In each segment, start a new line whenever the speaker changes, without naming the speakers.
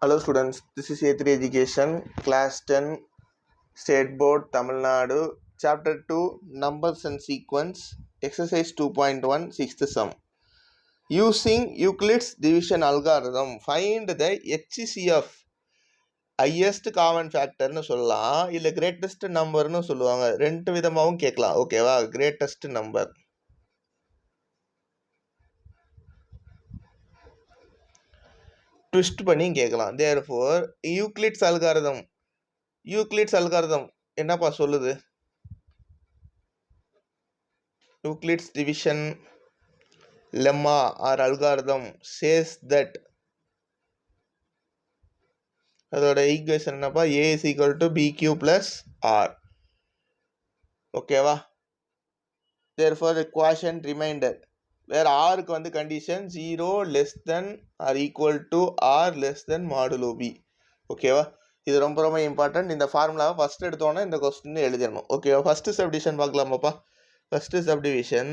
Hello students, this is A3 Education, Class 10, State Board, Tamil Nadu, Chapter 2, Numbers and Sequence, Exercise 2.1, 6th sum. Using Euclid's division algorithm, find the HCF, highest common factor னு சொல்லலாம், இல்லை greatest numberனு சொல்லுவாங்க. ரெண்டு விதமாகவும் கேட்கலாம். ஓகேவா? greatest number. Twist பண்ணி கேட்கலாம். Therefore, Euclid's algorithm என்னப்பா சொல்லுது? Euclid's division lemma or algorithm says that அதோட ஈக்குவேஷன் என்னப்பா? A is equal to BQ plus R. ஓகேவா? Therefore, the quotient remainder where R க்கு வந்து condition 0 less than or equal to R less than modulo B. ஓகேவா? இது ரொம்ப ரொம்ப important. இந்த ஃபார்முலாவை ஃபர்ஸ்ட் எடுத்தோன்னா இந்த கொஸ்டின் எழுதிடணும். ஓகேவா? ஃபர்ஸ்ட் சப்டிவிஷன் பார்க்கலாமாப்பா? First subdivision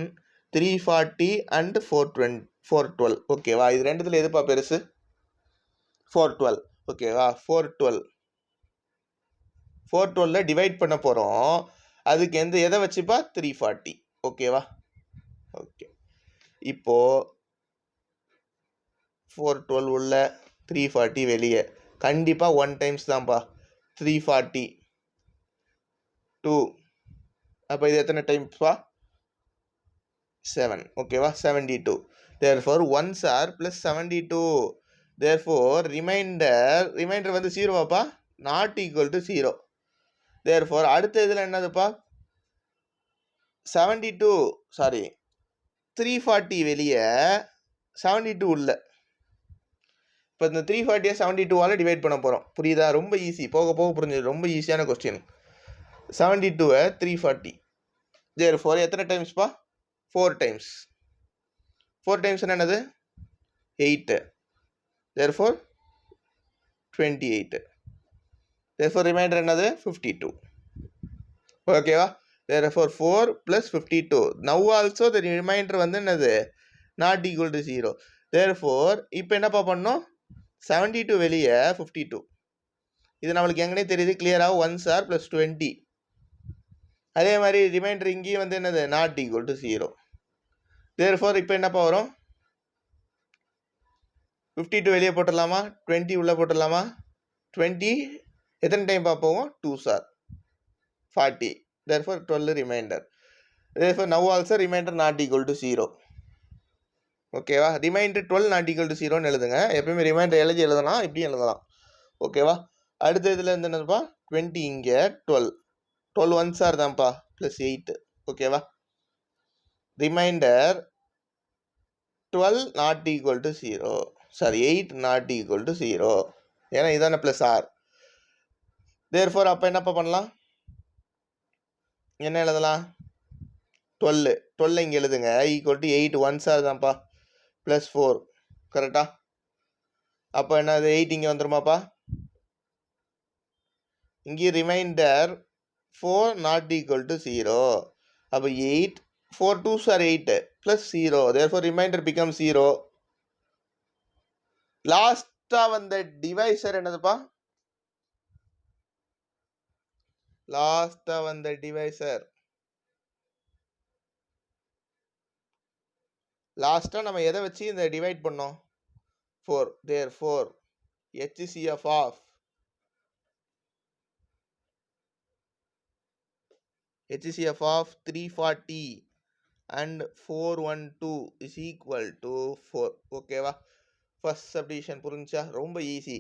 340 and 412. ஓகேவா? இது ரெண்டுத்துல எதுப்பா பெருசு? 412. ஓகேவா? 412 டிவைட் பண்ண போகிறோம். அதுக்கு எதை வச்சுப்பா? 340. ஓகேவா? ஓகே, இப்போ 412 உள்ள 340 வெளியே, கண்டிப்பாக 1 டைம்ஸ் தான்ப்பா. 340 2, அப்போ இது எத்தனை டைம்ஸ்ப்பா? 7. ஓகேவா? 72. therefore 1s are plus 72. therefore reminder வந்து 0வாப்பா? not equal to 0. therefore அடுத்த இதில் என்னதுப்பா? 340 வெளியே, 72 உள்ள. இப்போ இந்த 340 72ஆல் டிவைட் பண்ண போகிறோம். புரியுதா? ரொம்ப ஈஸி, போக போக புரிஞ்சுது. ரொம்ப ஈஸியான கொஸ்டின். 72 340. therefore எத்தனை டைம்ஸ்ப்பா? 4 டைம்ஸ். 4 டைம்ஸ் என்னது? 8. therefore 28. therefore ரிமைண்டர் என்னது? 52. ஓகேவா? therefore 4 plus 52. now also the remainder வந்து என்னது? not equal to 0. therefore இப்போ என்னப்பா பண்ணோம்? 72 வெளியே 52. இது நம்மளுக்கு எங்கனே தெரியுது கிளியராக. 1s are plus 20. அதே மாதிரி ரிமைண்டர் இங்கேயும் வந்து என்னது? not equal to 0. therefore இப்போ என்னப்பா வரும்? 52 வெளியே போட்டுடலாமா? 20 உள்ளே போட்டுடலாமா? 20 எத்தனை டைம் பார்ப்போம்? 2s are 40. therefore 12 remainder. therefore now also remainder not equal to 0. ஓகேவா? ரிமைண்டர் 12 not equal to 0ன்னு எழுதுங்க. எப்பயுமே ரிமைண்டர் எழுதலாம், இப்படியும் எழுதலாம். ஓகேவா? அடுத்த இதில் இருந்து என்னதுப்பா? 20 இங்கே 12 1s are தான்ப்பா, ப்ளஸ் 8. ஓகேவா? Remainder 12 not equal to 0. Sorry, 8 not equal to 0. ஏன்னா இதான ப்ளஸ் ஆர். therefore அப்போ என்னப்பா பண்ணலாம்? என்ன எழுதலாம்? 12 இங்கே எழுதுங்க. ஈக்குவல் டு 8 1s are தான்ப்பா, ப்ளஸ் 4. கரெக்டா? அப்போ என்னது? 8 இங்கே வந்துருமாப்பா? இங்கே ரிமைண்டர் 4 not equal to 0. அப்போ 8 4 2s are 8 plus 0. therefore remainder becomes 0. லாஸ்ட்டாக வந்த டிவைசர் என்னதுப்பா? லாஸ்ட்டாக வந்த டிவைசர் லாஸ்ட்டாக நம்ம எதை வச்சு இந்த டிவைட் பண்ணோம்? 4. therefore HCF of 340 and 412 is equal to 4. ஓகேவா? ஃபர்ஸ்ட் சப்டிவிஷன் புரிஞ்சா? ரொம்ப ஈஸி.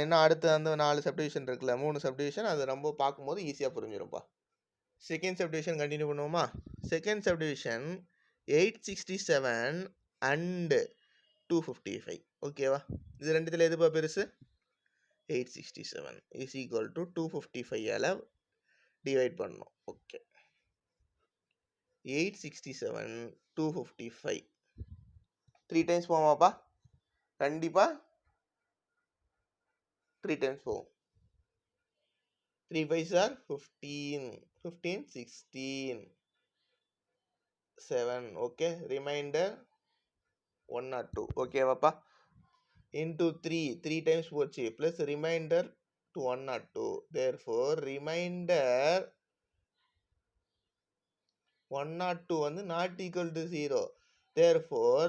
என்ன அடுத்து அந்த 4 சப்டிவிஷன் இருக்குல்ல, 3 சப்டிவிஷன், அது ரொம்ப பார்க்கும்போது ஈஸியாக புரிஞ்சிரும்ப்பா. செகண்ட் சப்டிவிஷன் கண்டினியூ பண்ணுவோமா? Second subdivision 867 and 255. ஓகேவா? இது ரெண்டுத்தில் எதுப்பா பெருசு? 867 இஸ் ஈக்குவல் டு 255ஆல் டிவைட் பண்ணணும். ஓகே, 867 255 3 டைம்ஸ் போவோமாப்பா? கண்டிப்பாக 3 டைம்ஸ் போகும். 3 5s are 15 15 16 7. Okay, remainder 1 or 2. ஓகேவாப்பா? into 3 times போச்சு plus remainder to 102. Therefore remainder 102 வந்து not equal to 0. Therefore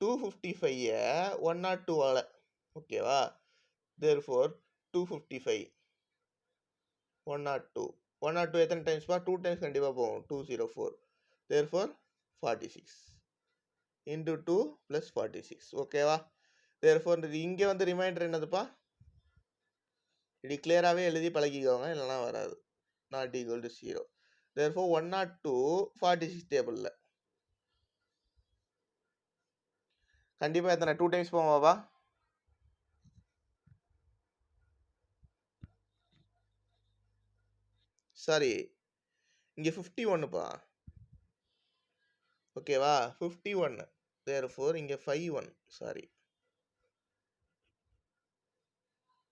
255 102 ஆல ஓகேவா. Therefore 255 102 102 எத்தனை டைம்ஸ் பா 2 டைம்ஸ் கண்டிப்பா போகும் 204. Therefore 46 into 2 plus 46 ஓகேவா. Therefore இங்க வந்து ரிமைண்டர் என்னதுப்பா, இப்படி கிளியராகவே எழுதி பழகிக்கோங்க, இல்லைனா வராது. Not equal to 0. Therefore 102 46 டேபிளில் கண்டிப்பாக எத்தனை 2 டைம்ஸ் போவாப்பா. சாரி இங்கே 51பா ஓகேவா 51. Therefore இங்கே 51 சாரி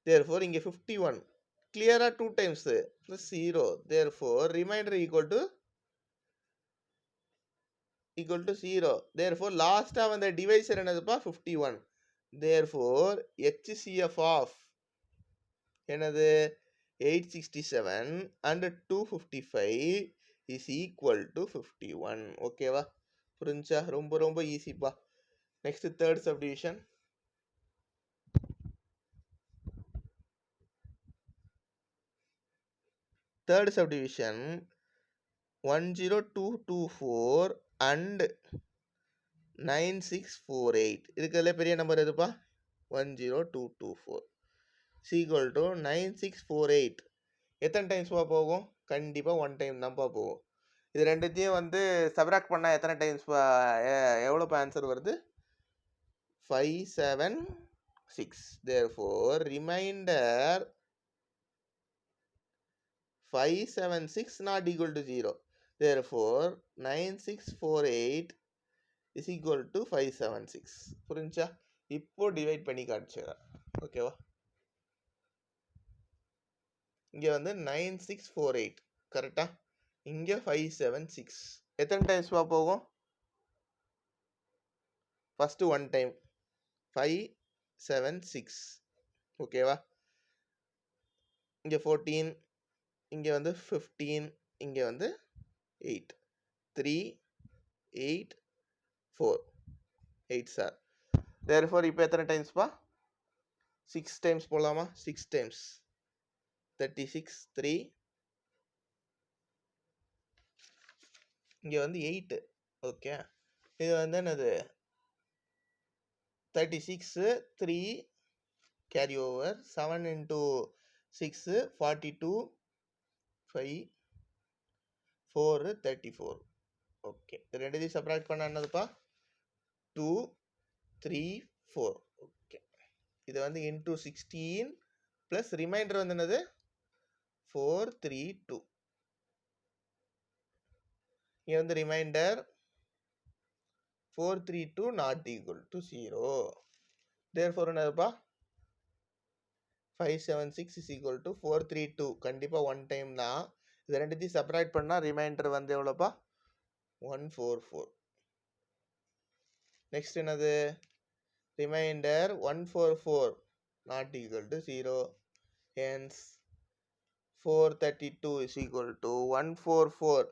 therefore இங்கே 51 கிளியரா 2 times plus 0. Therefore remainder equal to 0. Therefore லாஸ்டா வந்த டிவைசர் என்னதுப்பா 51. Therefore HCF of என்னது 867 and 255 is equal to 51. ஓகேவா புரிஞ்சா, ரொம்ப ரொம்ப ஈஸிப்பா. Next third subdivision. Third subdivision 10224 and 9648. இதுக்குள்ள பெரிய நம்பர் எதுப்பா 10224 is equal to 9648. எத்தனை டைம்ஸ்ப்பா போகும், கண்டிப்பாக 1 டைம் தான்ப்பா போகும். இது ரெண்டுத்தையும் வந்து சப்ராக்ட் பண்ணால் எத்தனை டைம்ஸ் எவ்வளோப்பா ஆன்சர் வருது 576. Therefore remainder 576 not equal to 0. Therefore 9648 is equal to 576. புரிஞ்சா, இப்போ டிவைட் பண்ணி காட்டுச்சுடா ஓகேவா. இங்கே வந்து 9648 கரெக்டா, இங்கே 576 எத்தனை டைம்ஸ்ப்பா போகும், ஃபஸ்ட்டு 1 டைம் 576 ஓகேவா. இங்கே 14, இங்கே வந்து 15, இங்கே வந்து 8 3 8 4 8 சார். Therefore இப்போ எத்தனை டைம்ஸ்ப்பா 6 டைம்ஸ் போகலாமா, 6 டைம்ஸ் 36 3 இங்கே வந்து 8 ஓகே. இது வந்து என்னது 36 3 கேரி ஓவர் 7 into 6 42 5 4 34 ஓகே. ரெண்டுத்தையும் சப்ராக்ட் பண்ண என்னதுப்பா 2 3 4 ஓகே. இது வந்து இன்டூ 16 ப்ளஸ் ரிமைண்டர் வந்து என்னது 432. இங்கே வந்து remainder 432 not equal to 0. therefore என்னதுப்பா 576 is equal to 432 கண்டிப்பாக 1 டைம் தான். இது ரெண்டுத்தையும் சப்ராக்ட் பண்ணால் ரிமைண்டர் வந்து எவ்வளோப்பா 144. நெக்ஸ்ட் என்னது remainder 144 not equal to 0. hence 432 is equal to 144.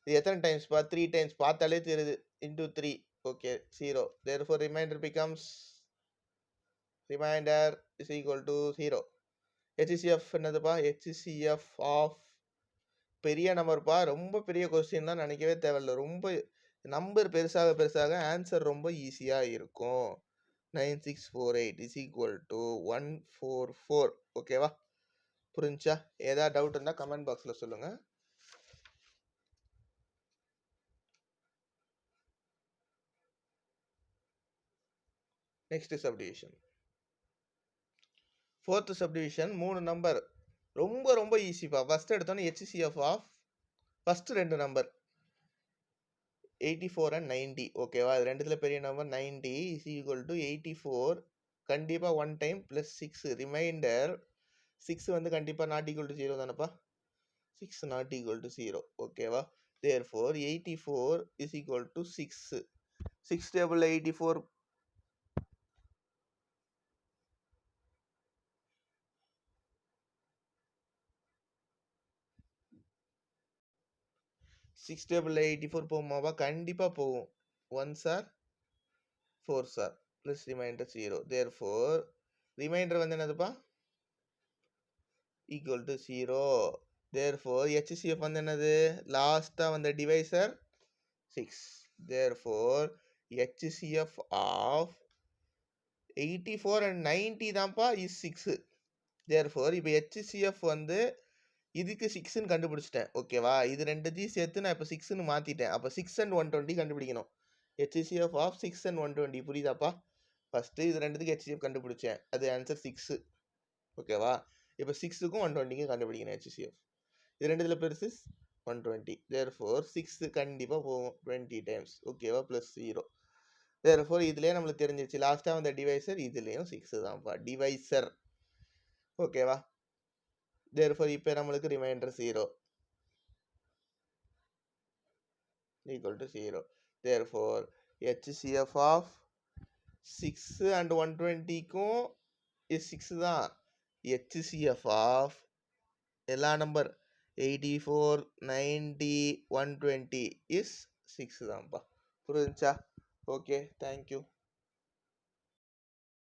இது எத்தனை டைம்ஸ் பா 3 டைம்ஸ் பார்த்தாலே தெரியுது into 3 okay 0. therefore remainder becomes remainder is equal to 0. HCF என்னதுப்பா HCF of பெரிய நம்பர்ப்பா, ரொம்ப பெரிய கொஸ்டின் தான் நினைக்கவே தேவையில்லை. ரொம்ப நம்பர் பெருசாக பெருசாக ஆன்சர் ரொம்ப ஈஸியாக இருக்கும். 9648 is equal to 144 ஓகேவா புரிஞ்சா. ஏதாவது டவுட் இருந்தால் கமெண்ட் பாக்ஸில் சொல்லுங்கள். Next subdivision fourth subdivision 3 number ரொம்ப ரொம்ப ஈஸிப்பா. ஃபஸ்ட்டு எடுத்தோன்னே HCF of first 2 number 84 and 90 ஓகேவா. அது ரெண்டுத்தில் பெரிய நம்பர் 90 is equal to 84 கண்டிப்பாக 1 டைம் ப்ளஸ் 6 ரிமைண்டர் 6 வந்து கண்டிப்பாக நாட் ஈக்குவல் டு 0 தானேப்பா 6 நாட் ஈக்குவல் டு 0 ஓகேவா. therefore 84 is equal to 6 டேபிளில் 84 6 டேபிளில் 84 போகுமாப்பா? கண்டிப்பாக போகும். 1s are 4s are plus remainder 0. Therefore remainder வந்து என்னதுப்பா? Equal to 0. தேர்ஃபோர் HCF வந்து என்னது? லாஸ்ட்டாக வந்த divisor 6. Therefore HCF of 84 and 90 தான்ப்பா இஸ் 6. தேர்ஃபோர் இப்போ HCF வந்து இதுக்கு 6ன்னு கண்டுபிடிச்சிட்டேன். ஓகேவா? இது ரெண்டுத்தையும் சேர்த்து நான் இப்போ 6ன்னு மாற்றிட்டேன். அப்போ 6 and 120 கண்டுபிடிக்கணும். HCF ஆஃப் 6 and 120 புரியுதாப்பா? ஃபஸ்ட்டு இது ரெண்டுத்துக்கு HCF கண்டுபிடிச்சேன். அது ஆன்சர் 6. ஓகேவா? இப்போ 6க்கும் 120க்கும் கண்டுபிடிக்கணும் HCF. இது ரெண்டுத்தில் பெருசு 120. தேர்ஃபோர் 6 கண்டிப்பாக போகும் 20 டைம்ஸ். ஓகேவா? ப்ளஸ் 0. தேர்ஃபோர் இதுலேயே நம்மளுக்கு தெரிஞ்சிருச்சு. லாஸ்ட்டாக வந்த டிவைசர் இதுலேயும் 6 தான்ப்பா. டிவைசர். ஓகேவா? தேர்ஃபோர் இப்போ நம்மளுக்கு remainder 0 equal to 0. Therefore HCF of 6 and 120க்கும் is 6 தான். HCF of எல்லா நம்பர் 84, 90, 120 is 6 தான்ப்பா. புரிஞ்சுச்சா? Okay, thank you.